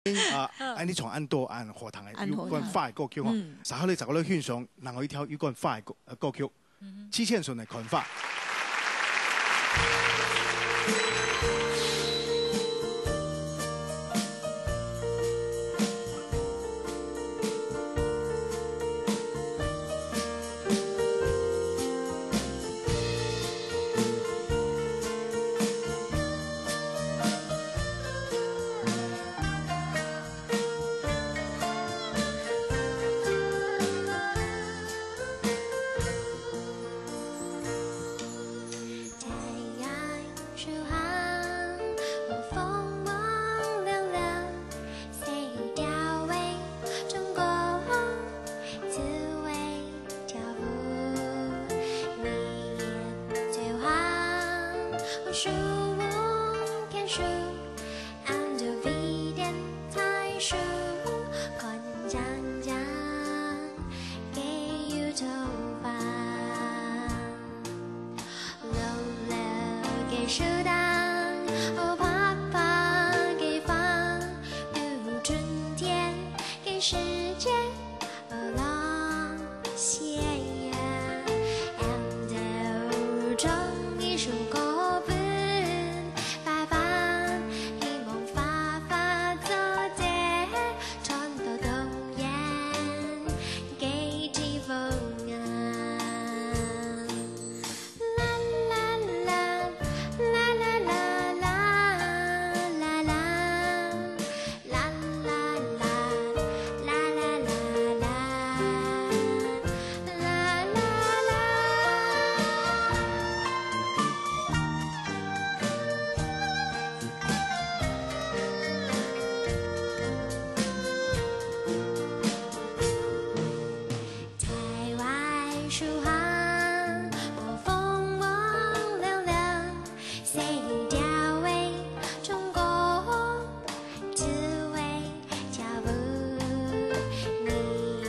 你從按多按荷塘嘅有關花嘅歌曲嗬，稍後你就嗰啲圈上，能夠一條有關花嘅歌曲，之前上嚟看花。树屋看树，按着笔电台树，看讲讲给有头发，溜溜给树当，哦爸爸给放，有春天给世界，哦浪写呀，按着种一首歌。树行，我风光亮亮，谁调为中国只为脚步，你也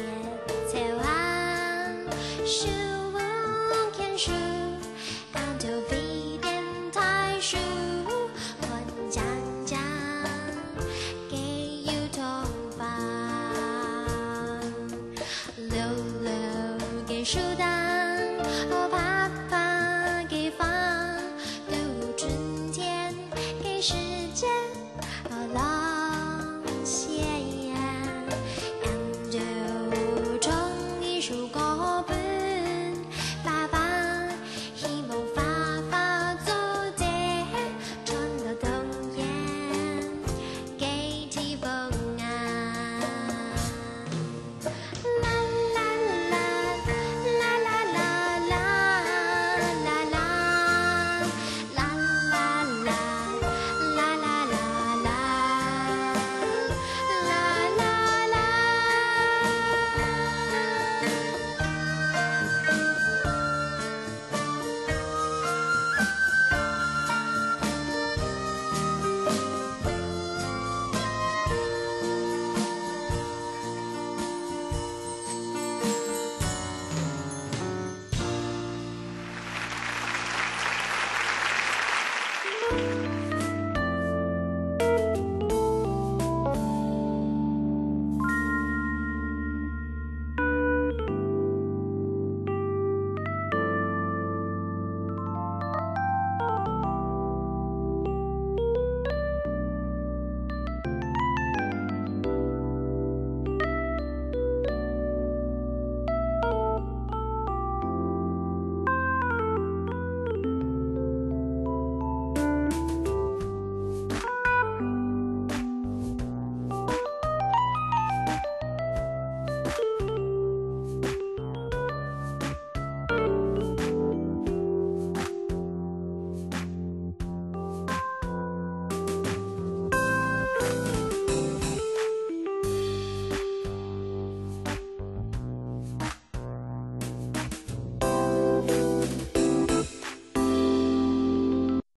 走行，树屋看树，按头笔电台树，看讲讲给有头发，溜溜给树。